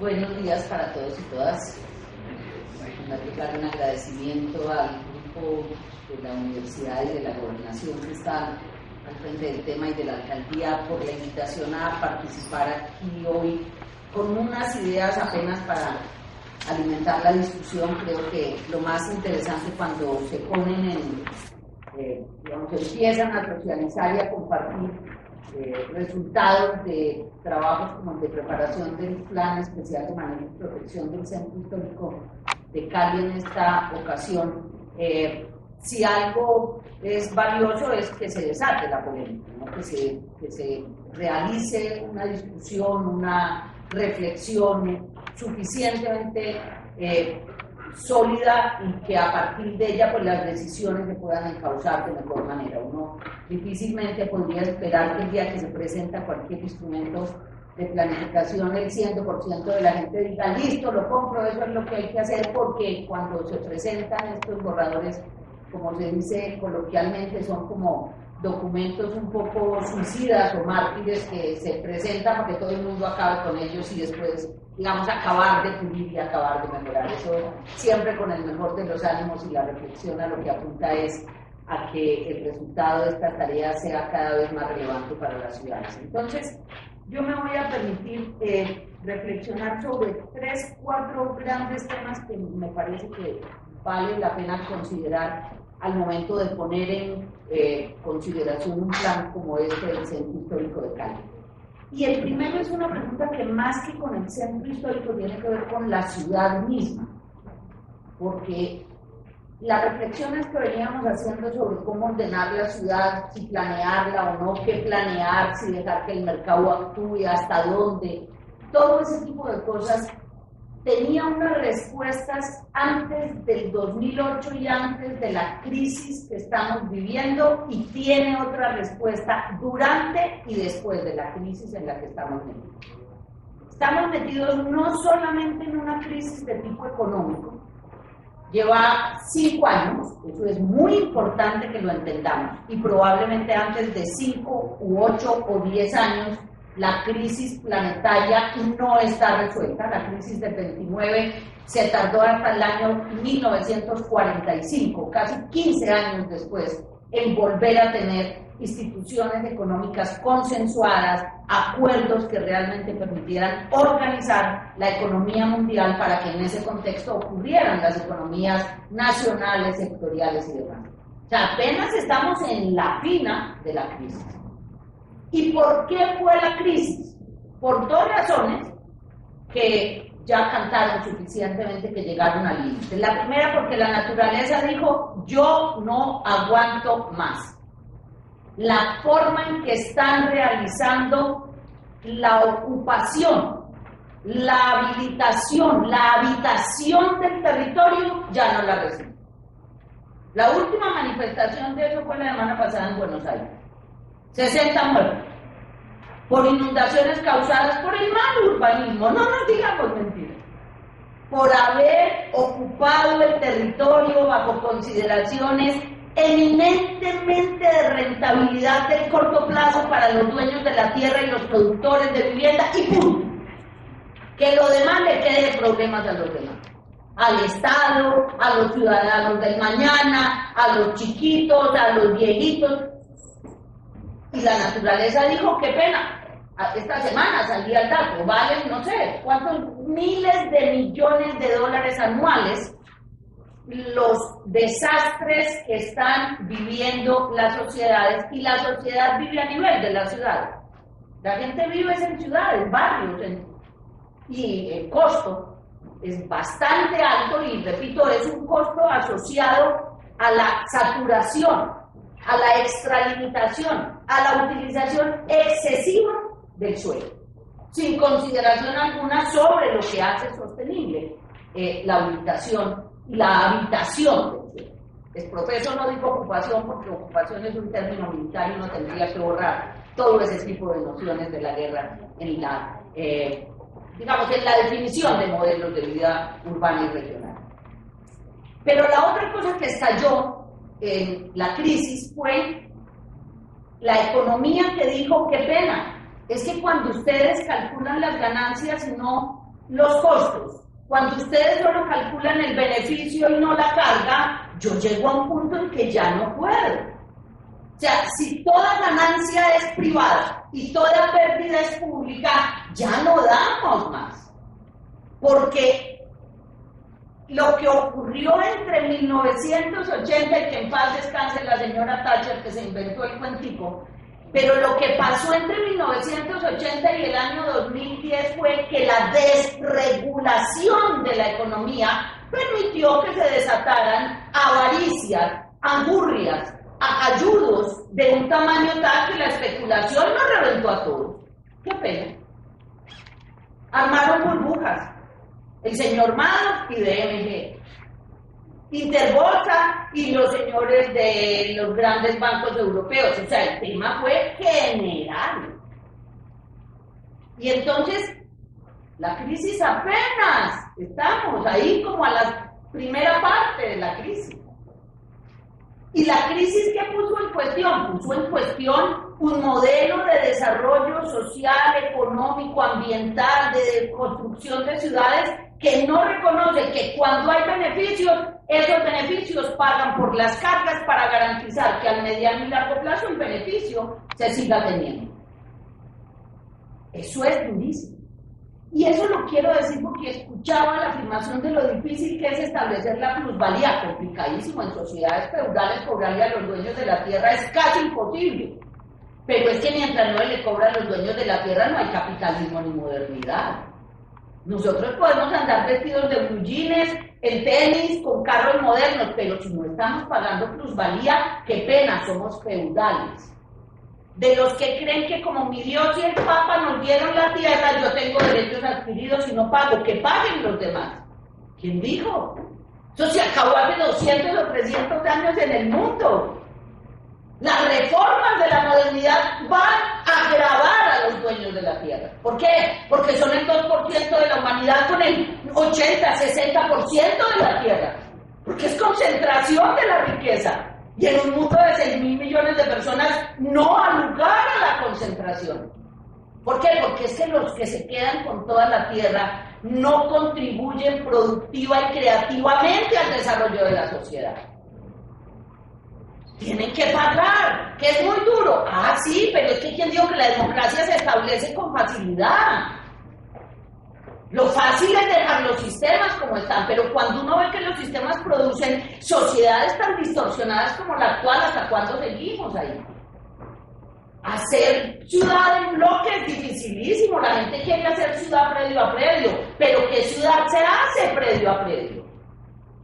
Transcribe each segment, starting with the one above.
Buenos días para todos y todas. Dar un agradecimiento al grupo de la Universidad y de la Gobernación que está al frente del tema y de la alcaldía por la invitación a participar aquí hoy con unas ideas apenas para alimentar la discusión. Creo que lo más interesante cuando se ponen digamos, empiezan a socializar y a compartir resultados de trabajos como el de preparación del Plan Especial de Manejo y Protección del Centro Histórico de Cali en esta ocasión. Si algo es valioso es que se desate la polémica, ¿no? que se realice una discusión, una reflexión suficientemente sólida y que a partir de ella pues las decisiones se puedan encauzar de mejor manera. Uno difícilmente podría esperar que el día que se presenta cualquier instrumento de planificación el 100% de la gente diga listo, lo compro, eso es lo que hay que hacer, porque cuando se presentan estos borradores, como se dice coloquialmente, son como documentos un poco suicidas o mártires que se presentan para que todo el mundo acabe con ellos y después, digamos, acabar de pulir y acabar de mejorar. Eso siempre con el mejor de los ánimos, y la reflexión a lo que apunta es a que el resultado de esta tarea sea cada vez más relevante para las ciudades. Entonces, yo me voy a permitir reflexionar sobre 3-4 grandes temas que me parece que vale la pena considerar al momento de poner en consideración un plan como este del Centro Histórico de Cali. Y el primero es una pregunta que más que con el Centro Histórico tiene que ver con la ciudad misma, porque las reflexiones que veníamos haciendo sobre cómo ordenar la ciudad, si planearla o no, qué planear, si dejar que el mercado actúe, hasta dónde, todo ese tipo de cosas tenía unas respuestas antes del 2008 y antes de la crisis que estamos viviendo, y tiene otra respuesta durante y después de la crisis en la que estamos metidos. Estamos metidos no solamente en una crisis de tipo económico, lleva 5 años, eso es muy importante que lo entendamos, y probablemente antes de 5 u 8 o 10 años la crisis planetaria no está resuelta. La crisis del 29 se tardó hasta el año 1945, casi 15 años después, en volver a tener instituciones económicas consensuadas, acuerdos que realmente permitieran organizar la economía mundial para que en ese contexto ocurrieran las economías nacionales, sectoriales y demás. O sea, apenas estamos en la fina de la crisis. ¿Y por qué fue la crisis? Por 2 razones que ya cantaron suficientemente, que llegaron al límite. La primera, porque la naturaleza dijo: yo no aguanto más. La forma en que están realizando la ocupación, la habilitación, la habitación del territorio ya no la recibe. La última manifestación de eso fue la semana pasada en Buenos Aires. 60 muertos por inundaciones causadas por el mal urbanismo, no nos digamos mentiras, por haber ocupado el territorio bajo consideraciones eminentemente de rentabilidad del corto plazo para los dueños de la tierra y los productores de vivienda, y punto. Que lo demás le quede de problemas a los demás, al Estado, a los ciudadanos del mañana, a los chiquitos, a los viejitos. Y la naturaleza dijo: qué pena, esta semana salía el dato, valen no sé cuántos miles de millones de dólares anuales los desastres que están viviendo las sociedades, y la sociedad vive a nivel de la ciudad. La gente vive en ciudades, barrios, y el costo es bastante alto, y repito, es un costo asociado a la saturación, a la extralimitación, a la utilización excesiva del suelo, sin consideración alguna sobre lo que hace sostenible la habilitación y la habitación del suelo. Es profeso, no digo ocupación, porque ocupación es un término militar y uno tendría que borrar todo ese tipo de nociones de la guerra en la, digamos, en la definición de modelos de vida urbana y regional. Pero la otra cosa que estalló en la crisis fue la economía, que dijo: qué pena, es que cuando ustedes calculan las ganancias y no los costos, cuando ustedes solo calculan el beneficio y no la carga, yo llego a un punto en que ya no puedo. O sea, si toda ganancia es privada y toda pérdida es pública, ya no damos más. Porque lo que ocurrió entre 1980, y que en paz descanse la señora Thatcher, que se inventó el cuentico, pero lo que pasó entre 1980 y el año 2010 fue que la desregulación de la economía permitió que se desataran avaricias, angurrias, ayudos de un tamaño tal que la especulación nos reventó a todos. Qué pena. Armaron burbujas. El señor Madoff y DMG, Interbolsa y los señores de los grandes bancos europeos. O sea, el tema fue general. Y entonces, la crisis apenas, estamos ahí como a la primera parte de la crisis. Y la crisis que puso en cuestión un modelo de desarrollo social, económico, ambiental, de construcción de ciudades que no reconoce que cuando hay beneficios, esos beneficios pagan por las cargas para garantizar que al mediano y largo plazo el beneficio se siga teniendo. Eso es durísimo. Y eso lo quiero decir porque escuchaba la afirmación de lo difícil que es establecer la plusvalía, complicadísimo. En sociedades feudales cobrarle a los dueños de la tierra es casi imposible. Pero es que mientras no le cobran a los dueños de la tierra no hay capitalismo ni modernidad. Nosotros podemos andar vestidos de blue jeans, en tenis, con carros modernos, pero si no estamos pagando plusvalía, qué pena, somos feudales. De los que creen que como mi Dios y el Papa nos dieron la tierra, yo tengo derechos adquiridos y no pago, que paguen los demás. ¿Quién dijo? Eso se acabó hace 200 o 300 años en el mundo. Las reformas de la modernidad van a gravar a los dueños de la tierra. ¿Por qué? Porque son el 2% de la humanidad con el 80-60% de la tierra. Porque es concentración de la riqueza. Y en un mundo de 6.000 millones de personas no ha lugar a la concentración. ¿Por qué? Porque es que los que se quedan con toda la tierra no contribuyen productiva y creativamente al desarrollo de la sociedad. Tienen que pagar, que es muy duro. Ah, sí, pero es que ¿quién dijo que la democracia se establece con facilidad? Lo fácil es dejar los sistemas como están, pero cuando uno ve que los sistemas producen sociedades tan distorsionadas como la actual, ¿hasta cuándo seguimos ahí? Hacer ciudad en bloque es dificilísimo, la gente quiere hacer ciudad predio a predio, pero ¿qué ciudad se hace predio a predio?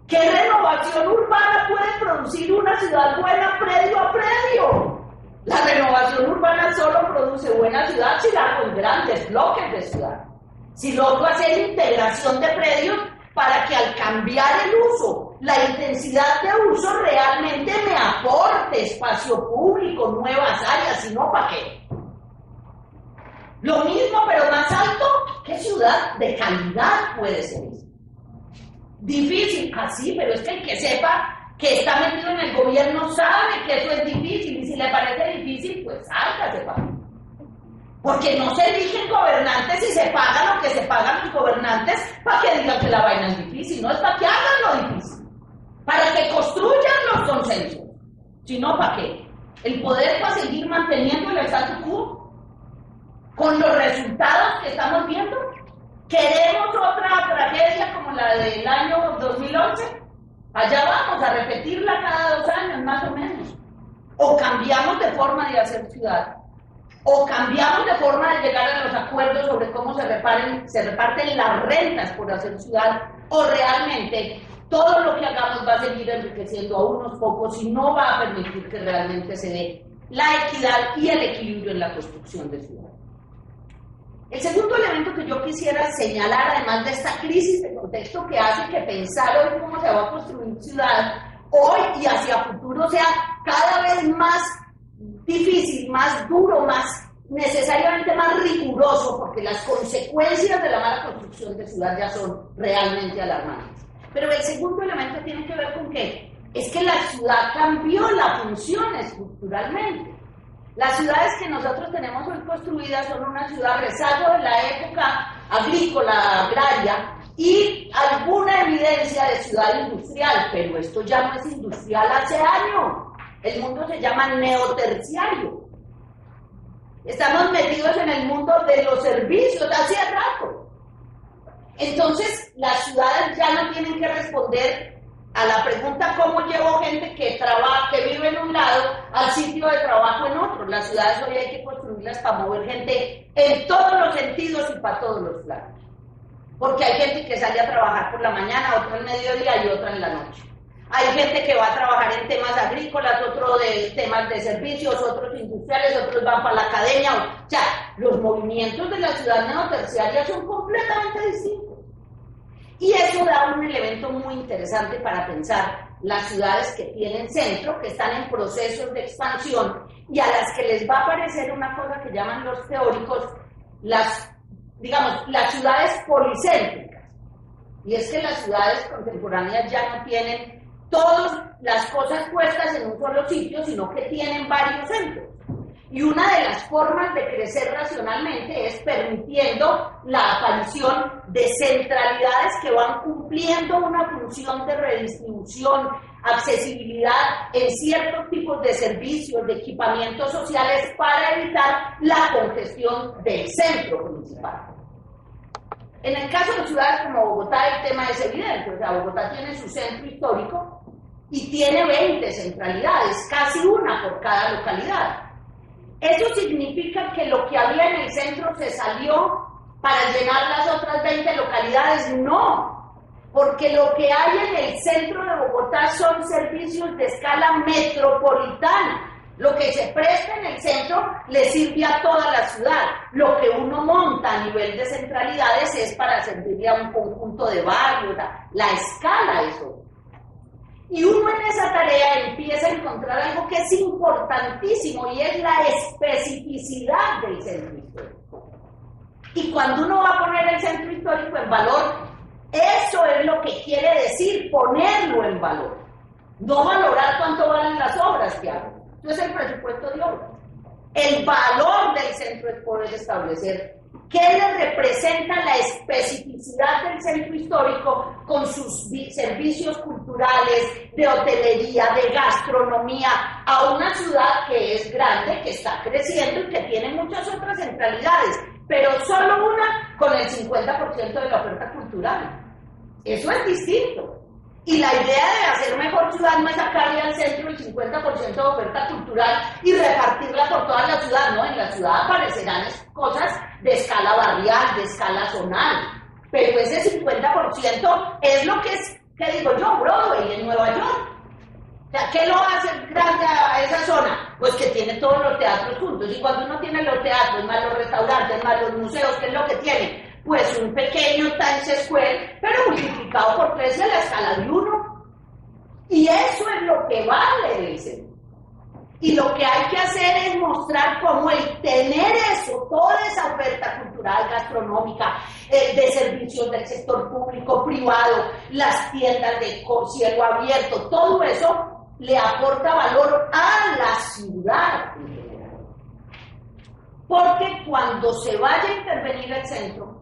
¿Qué renovación urbana puede producir una ciudad buena predio a predio? La renovación urbana solo produce buena ciudad si la hago en grandes bloques de ciudad. Si logro hacer integración de predios para que al cambiar el uso, la intensidad de uso realmente me aporte espacio público, nuevas áreas, si no, ¿para qué? Lo mismo, pero más alto, ¿qué ciudad de calidad puede ser eso? Difícil, así, pero es que el que sepa que está metido en el gobierno sabe que eso es difícil, y si le parece difícil, pues sálgase para mí. Porque no se eligen gobernantes y se pagan lo que se pagan los gobernantes para que digan que la vaina es difícil, no es para que hagan lo difícil, para que construyan los consensos, sino para qué. El poder para seguir manteniendo el statu quo con los resultados que estamos viendo. ¿Queremos otra tragedia como la del año 2011? Allá vamos a repetirla cada 2 años, más o menos. O cambiamos de forma de hacer ciudad, o cambiamos de forma de llegar a los acuerdos sobre cómo se reparten las rentas por hacer ciudad, o realmente todo lo que hagamos va a seguir enriqueciendo a unos pocos y no va a permitir que realmente se dé la equidad y el equilibrio en la construcción de ciudad. El segundo elemento que yo quisiera señalar, además de esta crisis de contexto que hace que pensar hoy cómo se va a construir ciudad, hoy y hacia futuro sea cada vez más difícil, más duro, más necesariamente más riguroso, porque las consecuencias de la mala construcción de ciudad ya son realmente alarmantes. Pero el segundo elemento tiene que ver con que es que la ciudad cambió la función estructuralmente. Las ciudades que nosotros tenemos hoy construidas son una ciudad rezago de la época agrícola, agraria, y alguna evidencia de ciudad industrial, pero esto ya no es industrial hace años. El mundo se llama neoterciario. Estamos metidos en el mundo de los servicios hace rato. Entonces, las ciudades ya no tienen que responder a la pregunta cómo llevo gente que trabaja, que vive en un lado, al sitio de trabajo en otro. Las ciudades hoy hay que construirlas para mover gente en todos los sentidos y para todos los planos. Porque hay gente que sale a trabajar por la mañana, otra al mediodía y otra en la noche. Hay gente que va a trabajar en temas agrícolas, otro de temas de servicios, otros industriales, otros van para la academia. O sea, los movimientos de la ciudad neoterciaria son completamente distintos. Y eso da un elemento muy interesante para pensar las ciudades que tienen centro, que están en procesos de expansión y a las que les va a parecer una cosa que llaman los teóricos las ciudades policéntricas. Y es que las ciudades contemporáneas ya no tienen todas las cosas puestas en un solo sitio, sino que tienen varios centros. Y una de las formas de crecer racionalmente es permitiendo la aparición de centralidades que van cumpliendo una función de redistribución, accesibilidad en ciertos tipos de servicios, de equipamientos sociales para evitar la congestión del centro principal. En el caso de ciudades como Bogotá el tema es evidente, o sea, Bogotá tiene su centro histórico y tiene 20 centralidades, casi una por cada localidad. ¿Eso significa que lo que había en el centro se salió para llenar las otras 20 localidades? No, porque lo que hay en el centro de Bogotá son servicios de escala metropolitana. Lo que se presta en el centro le sirve a toda la ciudad. Lo que uno monta a nivel de centralidades es para servirle a un conjunto de barrios. La escala es otra. Y uno en esa tarea empieza a encontrar algo que es importantísimo y es la especificidad del centro histórico. Y cuando uno va a poner el centro histórico en valor, eso es lo que quiere decir ponerlo en valor. No valorar cuánto valen las obras que hago. Eso es el presupuesto de obras. El valor del centro es poder establecer qué le representa la especificidad del centro histórico con sus servicios culturales, de hotelería, de gastronomía, a una ciudad que es grande, que está creciendo y que tiene muchas otras centralidades, pero solo una con el 50% de la oferta cultural. Eso es distinto. Y la idea de hacer mejor ciudad no es sacarle al centro el 50% de oferta cultural y repartirla por toda la ciudad, ¿no? En la ciudad aparecerán cosas de escala barrial, de escala zonal, pero ese 50% es lo que es, ¿qué digo yo? Broadway en Nueva York. O sea, ¿qué lo hace grande a esa zona? Pues que tiene todos los teatros juntos, y cuando uno tiene los teatros, más los restaurantes, más los museos, ¿qué es lo que tiene? Pues un pequeño Times Square, pero multiplicado por 3 a la escala de 1. Y eso es lo que vale del centro. Y lo que hay que hacer es mostrar cómo el tener eso, toda esa oferta cultural, gastronómica, de servicios del sector público, privado, las tiendas de cielo abierto, todo eso le aporta valor a la ciudad en general. Porque cuando se vaya a intervenir el centro,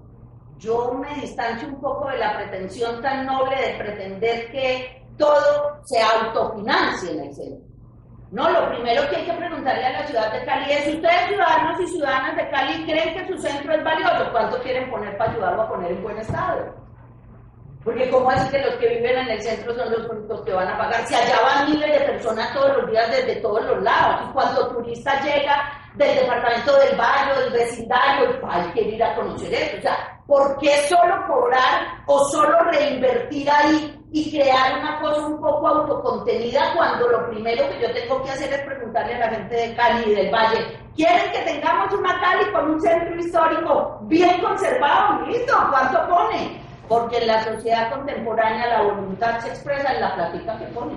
yo me distancio un poco de la pretensión tan noble de pretender que todo se autofinancie en el centro. No, lo primero que hay que preguntarle a la ciudad de Cali es: ¿ustedes, ciudadanos y ciudadanas de Cali, creen que su centro es valioso? ¿Cuánto quieren poner para ayudarlo a poner en buen estado? Porque ¿cómo así que los que viven en el centro son los únicos que van a pagar? Si allá van miles de personas todos los días desde todos los lados, y cuando turista llega del departamento del barrio, del vecindario, hay que ir a conocer eso. O sea, ¿por qué solo cobrar o solo reinvertir ahí y crear una cosa un poco autocontenida cuando lo primero que yo tengo que hacer es preguntarle a la gente de Cali y del Valle: ¿quieren que tengamos una Cali con un centro histórico bien conservado? ¿Listo? ¿Cuánto pone? Porque en la sociedad contemporánea la voluntad se expresa en la plática que pone.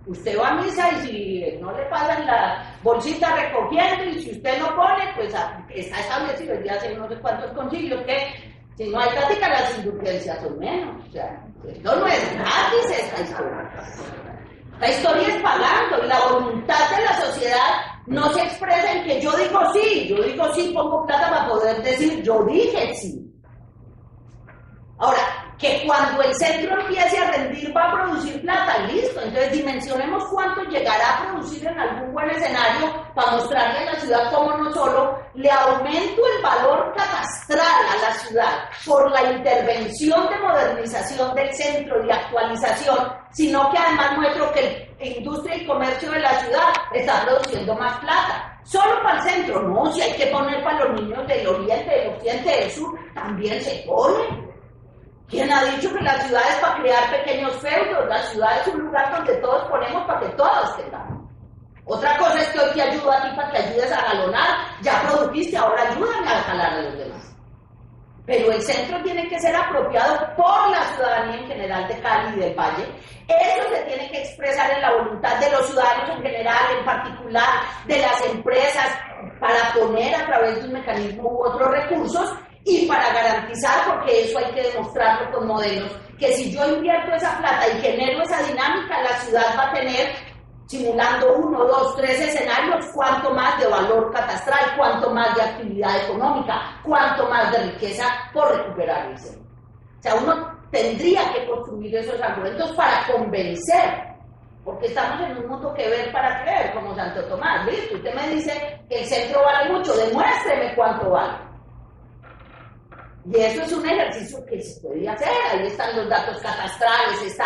Usted va a misa y si no le pasan la bolsita recogiendo, y si usted no pone, pues está establecido desde hace no sé cuántos concilios que si no hay plática las indulgencias son menos. O sea, esto no es gratis, esta historia. La historia es pagando y la voluntad de la sociedad no se expresa en que yo digo sí, pongo plata para poder decir yo dije sí. Ahora, que cuando el centro empiece a rendir va a producir plata, listo, entonces dimensionemos cuánto llegará a producir en algún buen escenario para mostrarle a la ciudad cómo no solo le aumento el valor catastral a la ciudad por la intervención de modernización del centro y actualización, sino que además muestro que la industria y comercio de la ciudad está produciendo más plata. Solo para el centro, no, si hay que poner para los niños del oriente, del occidente, del sur, también se pone. ¿Quién ha dicho que la ciudad es para crear pequeños feudos? La ciudad es un lugar donde todos ponemos para que todos tengamos. Otra cosa es que hoy te ayudo a ti para que ayudes a galonar, ya produjiste, ahora ayúdame a jalar a los demás. Pero el centro tiene que ser apropiado por la ciudadanía en general de Cali y del Valle. Eso se tiene que expresar en la voluntad de los ciudadanos en general, en particular de las empresas, para poner a través de un mecanismo u otros recursos y para garantizar, porque eso hay que demostrarlo con modelos, que si yo invierto esa plata y genero esa dinámica, la ciudad va a tener, simulando 1, 2, 3 escenarios, cuánto más de valor catastral, cuánto más de actividad económica, cuánto más de riqueza por recuperar el centro. O sea, uno tendría que construir esos argumentos para convencer, porque estamos en un mundo que ver para creer, como Santo Tomás. ¿Listo? Usted me dice que el centro vale mucho, demuéstreme cuánto vale. Y eso es un ejercicio que se podría hacer, ahí están los datos catastrales, está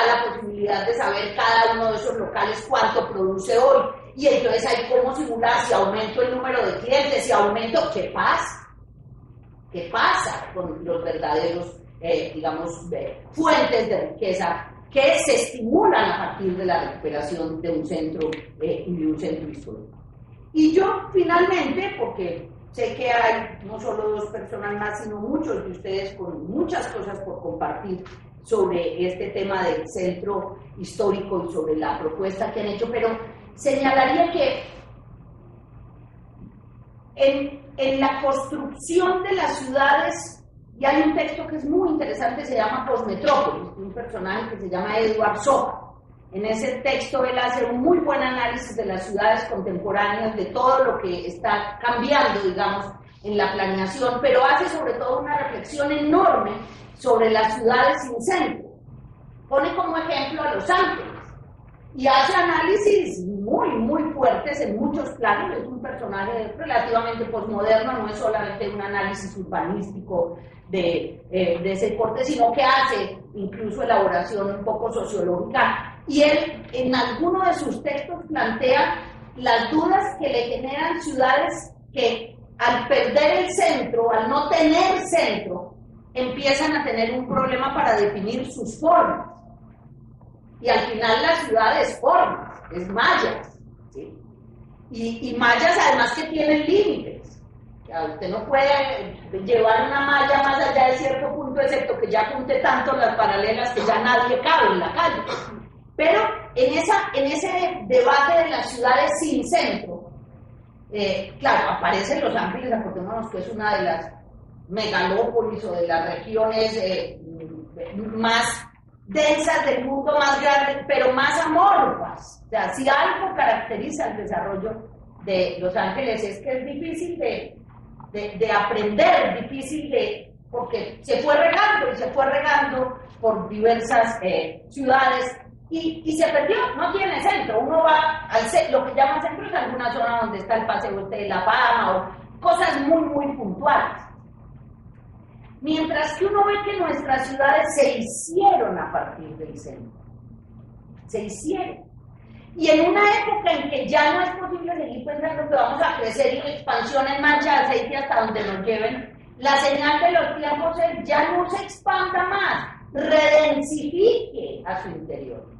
la posibilidad de saber cada uno de esos locales cuánto produce hoy, y entonces hay cómo simular si aumento el número de clientes, si aumento, ¿qué pasa con los verdaderos, fuentes de riqueza que se estimulan a partir de la recuperación de un centro y de un centro histórico? Y yo finalmente, porque sé que hay no solo 2 personas más, sino muchos de ustedes con muchas cosas por compartir sobre este tema del centro histórico y sobre la propuesta que han hecho, pero señalaría que en la construcción de las ciudades, y hay un texto que es muy interesante, se llama Postmetrópolis, de un personaje que se llama Edward Soka. En ese texto él hace un muy buen análisis de las ciudades contemporáneas, de todo lo que está cambiando, digamos, en la planeación, pero hace sobre todo una reflexión enorme sobre las ciudades sin centro. Pone como ejemplo a Los Ángeles y hace análisis muy fuertes en muchos planos. Es un personaje relativamente posmoderno, no es solamente un análisis urbanístico de ese corte, sino que hace incluso elaboración un poco sociológica. Y él, en alguno de sus textos, plantea las dudas que le generan ciudades que, al perder el centro, al no tener centro, empiezan a tener un problema para definir sus formas. Y al final la ciudad es formas, es mallas, ¿sí? Y mallas además que tienen límites. O sea, usted no puede llevar una malla más allá de cierto punto, excepto que ya junte tanto las paralelas que ya nadie cabe en la calle. Pero en ese debate de las ciudades sin centro, claro, aparecen Los Ángeles, acordémonos que es una de las megalópolis o de las regiones más densas del mundo, más grandes, pero más amorfas. O sea, si algo caracteriza el desarrollo de Los Ángeles es que es difícil de aprender, porque se fue regando por diversas ciudades. Y se perdió, no tiene centro. Uno va lo que llaman centro es alguna zona donde está el Paseo de la Fama o cosas muy puntuales. Mientras que uno ve que nuestras ciudades se hicieron a partir del centro. Se hicieron. Y en una época en que ya no es posible seguir pensando que vamos a crecer y la expansión en marcha de aceite hasta donde nos lleven, la señal de los tiempos es ya no se expanda más, redensifique a su interior.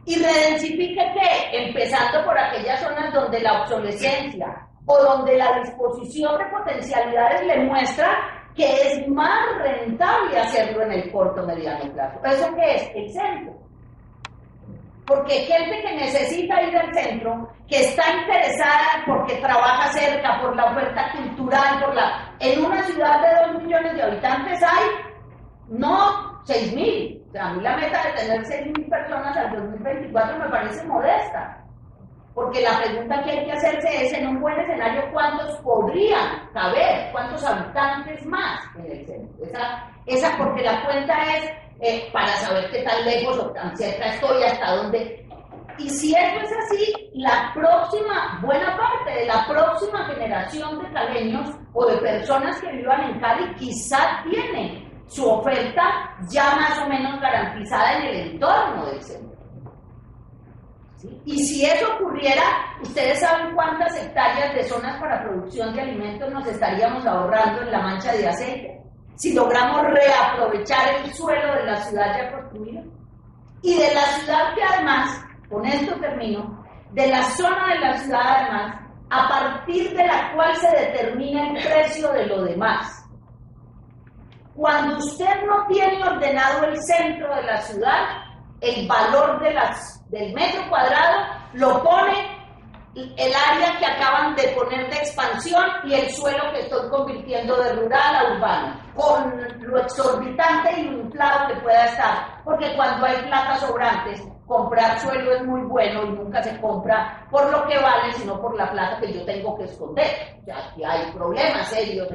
¿Y redensifique qué? Empezando por aquellas zonas donde la obsolescencia o donde la disposición de potencialidades le muestra que es más rentable hacerlo en el corto o mediano plazo. ¿Eso qué es? El centro. Porque gente que necesita ir al centro, que está interesada porque trabaja cerca, por la oferta cultural, en una ciudad de 2 millones de habitantes hay, no 6.000. O sea, a mí la meta de tener 6.000 personas al 2024 me parece modesta. Porque la pregunta que hay que hacerse es, en un buen escenario, ¿cuántos podrían caber? ¿Cuántos habitantes más en el centro? Esa porque la cuenta es para saber qué tan lejos o tan cerca estoy, hasta dónde. Y si eso es así, la próxima, buena parte de la próxima generación de caleños o de personas que vivan en Cali quizá tiene su oferta ya más o menos garantizada en el entorno del centro. ¿Sí? Y si eso ocurriera, ustedes saben cuántas hectáreas de zonas para producción de alimentos nos estaríamos ahorrando en la mancha de aceite, si logramos reaprovechar el suelo de la ciudad ya construida. Y de la ciudad que además, con esto termino, de la zona de la ciudad además, a partir de la cual se determina el precio de lo demás. Cuando usted no tiene ordenado el centro de la ciudad, el valor del metro cuadrado lo pone el área que acaban de poner de expansión y el suelo que estoy convirtiendo de rural a urbano, con lo exorbitante y inflado que pueda estar, porque cuando hay plata sobrantes, comprar suelo es muy bueno y nunca se compra por lo que vale, sino por la plata que yo tengo que esconder. O sea, aquí hay problemas serios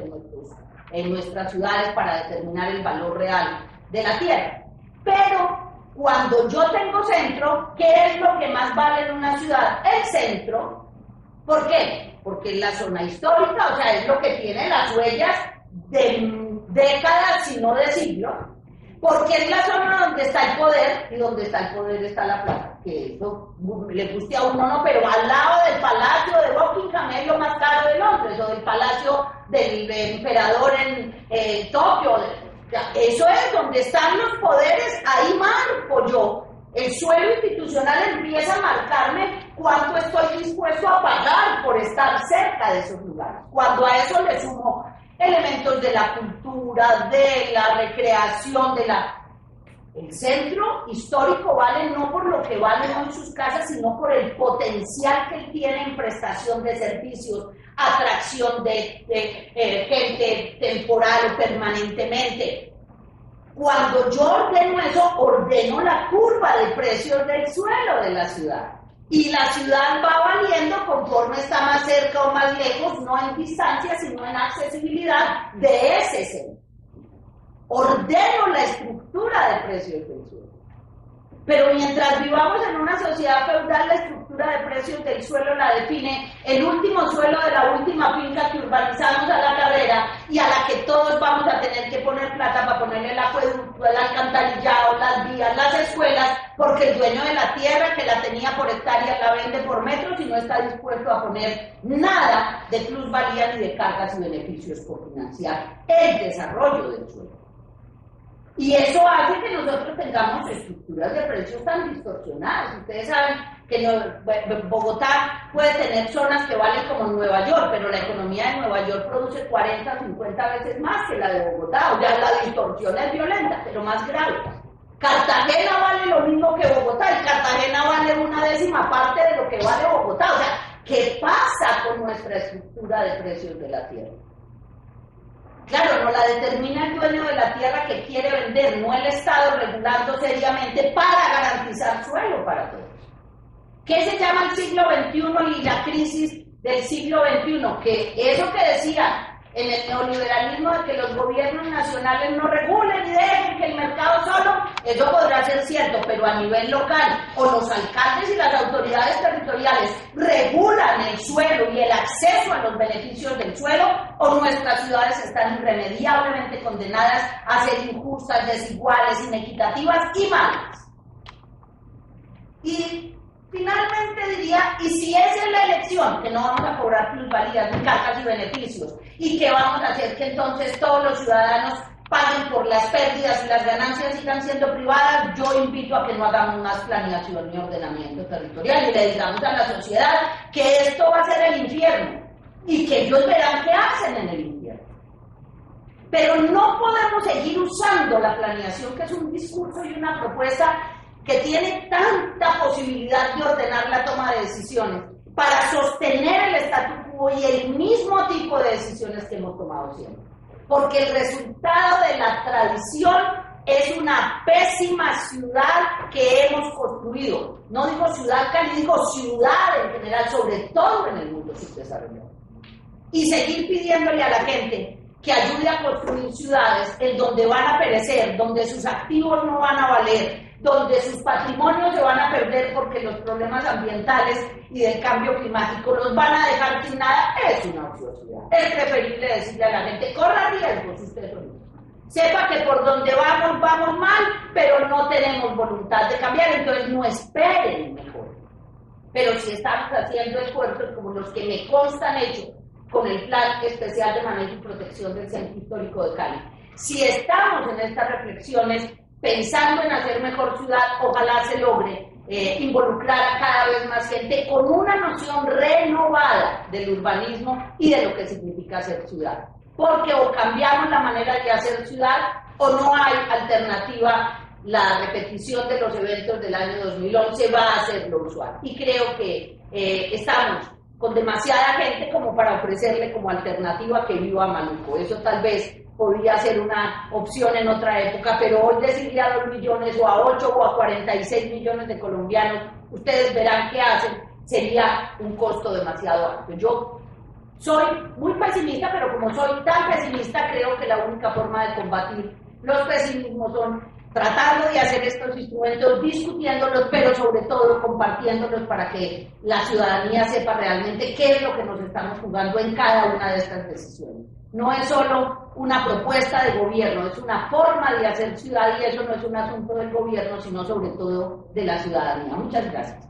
en nuestras ciudades para determinar el valor real de la tierra. Pero cuando yo tengo centro, ¿qué es lo que más vale en una ciudad? El centro. ¿Por qué? Porque es la zona histórica, o sea, es lo que tiene las huellas de décadas, si no de siglos. Porque es la zona donde está el poder, y donde está el poder está la plata. Que eso le guste a uno, no, pero al lado del palacio de Buckingham es lo más caro de Londres, o del palacio del emperador en Tokio. Eso es donde están los poderes, ahí marco yo. El suelo institucional empieza a marcarme cuánto estoy dispuesto a pagar por estar cerca de esos lugares. Cuando a eso le sumo elementos de la cultura, de la recreación, el centro histórico vale no por lo que valen hoy sus casas, sino por el potencial que él tiene en prestación de servicios, atracción de gente temporal o permanentemente. Cuando yo ordeno eso, ordeno la curva de precios del suelo de la ciudad. Y la ciudad va valiendo conforme está más cerca o más lejos, no en distancia, sino en accesibilidad de ese centro. Ordeno la estructura de precios del suelo. Pero mientras vivamos en una sociedad feudal, la estructura de precios del suelo la define el último suelo de la última finca que urbanizamos a la carrera y a la que todos vamos a tener que poner plata para poner el acueducto, el alcantarillado, las vías, las escuelas, porque el dueño de la tierra que la tenía por hectárea la vende por metros y no está dispuesto a poner nada de plusvalía ni de cargas y beneficios por financiar el desarrollo del suelo. Y eso hace que nosotros tengamos estructuras de precios tan distorsionadas. Ustedes saben que Bogotá puede tener zonas que valen como Nueva York, pero la economía de Nueva York produce 40 o 50 veces más que la de Bogotá. O sea, la distorsión es violenta, pero más grave. Cartagena vale lo mismo que Bogotá, y Cartagena vale 1/10 parte de lo que vale Bogotá. O sea, ¿qué pasa con nuestra estructura de precios de la tierra? Claro, no la determina el dueño de la tierra que quiere vender, no el Estado regulando seriamente para garantizar suelo para todos. ¿Qué se llama el siglo XXI y la crisis del siglo XXI? Que eso que decía en el neoliberalismo de que los gobiernos nacionales no regulen y dejen que el mercado solo, eso podrá ser cierto, pero a nivel local, o los alcaldes y las autoridades territoriales regulan el suelo y el acceso a los beneficios del suelo, o nuestras ciudades están irremediablemente condenadas a ser injustas, desiguales, inequitativas y malas. Y finalmente diría, y si esa es la elección, que no vamos a cobrar plusvalías ni cargas y beneficios, y que vamos a hacer que entonces todos los ciudadanos paguen por las pérdidas y las ganancias sigan siendo privadas, yo invito a que no hagamos más planeación ni ordenamiento territorial y le digamos a la sociedad que esto va a ser el infierno y que ellos verán qué hacen en el infierno. Pero no podemos seguir usando la planeación, que es un discurso y una propuesta que tiene tanta posibilidad de ordenar la toma de decisiones para sostener el statu quo y el mismo tipo de decisiones que hemos tomado siempre. Porque el resultado de la tradición es una pésima ciudad que hemos construido. No digo ciudad Cali, digo ciudad en general, sobre todo en el mundo subdesarrollado. Y seguir pidiéndole a la gente que ayude a construir ciudades en donde van a perecer, donde sus activos no van a valer, donde sus patrimonios se van a perder porque los problemas ambientales y del cambio climático los van a dejar sin nada, es una ociosidad. Es preferible decirle a la gente, corra riesgos usted solito. Sepa que por donde vamos, vamos mal, pero no tenemos voluntad de cambiar, entonces no esperen mejor. Pero si estamos haciendo esfuerzos como los que me constan hechos con el Plan Especial de Manejo y Protección del Centro Histórico de Cali, si estamos en estas reflexiones pensando en hacer mejor ciudad, ojalá se logre involucrar a cada vez más gente con una noción renovada del urbanismo y de lo que significa hacer ciudad. Porque o cambiamos la manera de hacer ciudad o no hay alternativa. La repetición de los eventos del año 2011 va a ser lo usual. Y creo que estamos con demasiada gente como para ofrecerle como alternativa que viva a Maluco. Eso tal vez podría ser una opción en otra época, pero hoy decirle a 2 millones o a 8 o a 46 millones de colombianos, ustedes verán qué hacen, sería un costo demasiado alto. Yo soy muy pesimista, pero como soy tan pesimista, creo que la única forma de combatir los pesimismos son tratando de hacer estos instrumentos, discutiéndolos, pero sobre todo compartiéndolos para que la ciudadanía sepa realmente qué es lo que nos estamos jugando en cada una de estas decisiones. No es solo una propuesta de gobierno, es una forma de hacer ciudad y eso no es un asunto del gobierno, sino sobre todo de la ciudadanía. Muchas gracias.